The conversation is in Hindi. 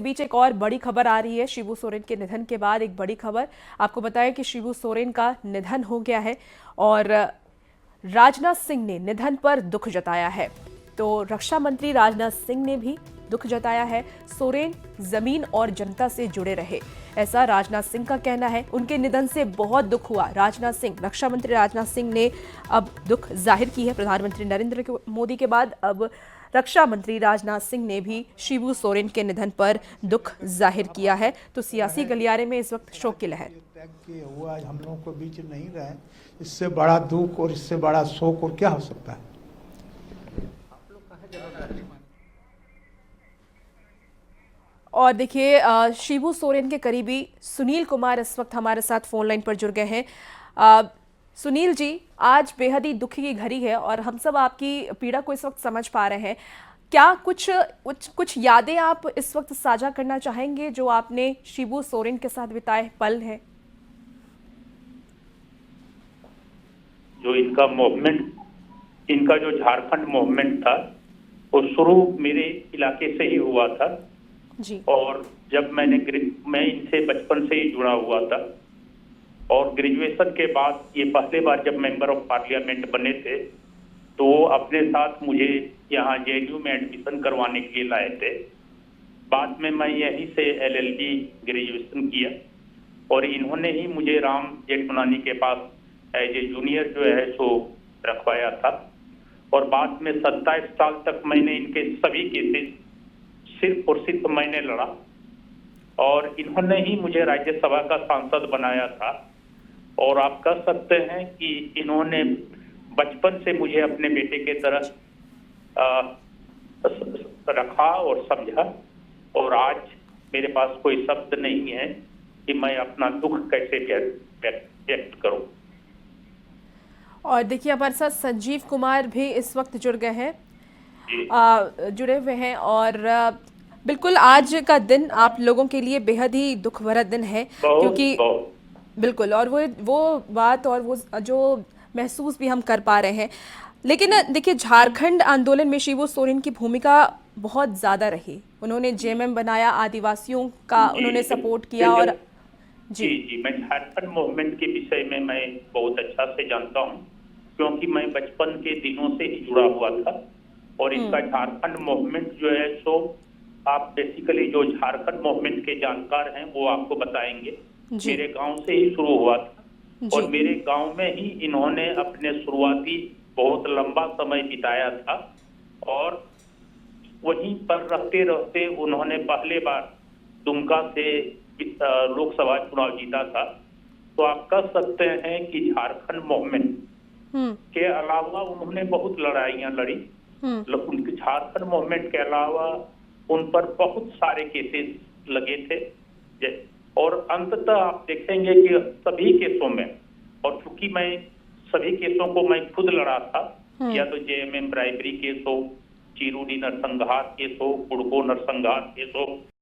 बीच एक और बड़ी खबर आ रही है। शिबू सोरेन के निधन के बाद एक बड़ी खबर आपको बताएं कि शिबू सोरेन का निधन हो गया है और राजनाथ सिंह ने निधन पर दुख जताया है। तो रक्षा मंत्री राजनाथ सिंह ने भी दुख जताया है। सोरेन जमीन और जनता से जुड़े रहे, ऐसा राजनाथ सिंह का कहना है। उनके निधन से बहुत दुख हुआ। राजनाथ सिंह, रक्षा मंत्री राजनाथ सिंह ने अब दुख जाहिर की है। प्रधानमंत्री नरेंद्र मोदी के बाद अब रक्षा मंत्री राजनाथ सिंह ने भी शिबू सोरेन के निधन पर दुख जाहिर किया है। तो सियासी गलियारे में इस वक्त शोक की लहर। हुआ आज हम लोगों को बीच नहीं रहे, इससे बड़ा दुख और इससे बड़ा शोक और क्या हो सकता है। और देखिए, शिबू सोरेन के करीबी सुनील कुमार इस वक्त हमारे साथ फोन लाइन पर जुड़ गए हैं। सुनील जी, आज बेहद ही दुखी की घड़ी है और हम सब आपकी पीड़ा को इस वक्त समझ पा रहे हैं। क्या कुछ यादें आप इस वक्त साझा करना चाहेंगे जो आपने शिबू सोरेन के साथ बिताए पल हैं? जो इनका मूवमेंट, इनका जो झारखंड मूवमेंट था वो शुरू मेरे इलाके से ही हुआ था जी। और जब मैं इनसे बचपन से ही जुड़ा हुआ था और ग्रेजुएशन के बाद ये पहले बार जब मेंबर ऑफ पार्लियामेंट बने थे तो वो अपने साथ मुझे यहाँ जेएनयू में एडमिशन करवाने के लिए लाए थे। बाद में मैं यहीं से एलएलबी ग्रेजुएशन किया और इन्होंने ही मुझे राम जेठमलानी के पास एज ए जूनियर जो है सो रखवाया था और बाद में 27 साल तक मैंने इनके सभी केसेस सिर्फ और सिर्फ मैंने लड़ा और इन्होंने ही मुझे राज्यसभा का सांसद बनाया था। और आप कह सकते हैं कि इन्होंने बचपन से मुझे अपने बेटे के तरह रखा और समझा और आज मेरे पास कोई शब्द नहीं है कि मैं अपना दुख कैसे व्यक्त करूं। और देखिए, हमारे साथ संजीव कुमार भी इस वक्त जुड़ गए हैं, जुड़े हुए हैं और बिल्कुल आज का दिन आप लोगों के लिए बेहद ही दुख भरा दिन है क्योंकि बिल्कुल, और वो बात और वो जो महसूस भी हम कर पा रहे हैं। लेकिन देखिए, झारखंड आंदोलन में शिबू सोरेन की भूमिका बहुत ज़्यादा रही। उन्होंने जेएमएम बनाया, आदिवासियों का उन्होंने सपोर्ट किया और जी, मैं झारखंड मूवमेंट के विषय में मैं बहुत अच्छा से जानता हूं क्योंकि मैं बचपन के दिनों से ही जुड़ा हुआ था और इनका झारखंड मूवमेंट जो है सो आप बेसिकली जो झारखंड मूवमेंट के जानकार हैं वो आपको बताएंगे। मेरे गांव से ही शुरू हुआ था और मेरे गांव में ही इन्होंने अपने शुरुआती बहुत लंबा समय बिताया था और वहीं पर रहते रहते उन्होंने पहले बार दुमका से लोकसभा चुनाव जीता था। तो आप कह सकते हैं कि झारखंड मूवमेंट के अलावा उन्होंने बहुत लड़ाइयां लड़ी। उनके झारखंड मूवमेंट के अलावा उन पर बहुत सारे केसेस लगे थे और अंततः आप देखेंगे कि सभी केसों में, और चूंकि मैं सभी केसों को मैं खुद लड़ा था, या तो जेएमएम ब्राइबरी केस हो, चिरूडी नरसंहार केस हो, कुड़को नरसंहार केस हो,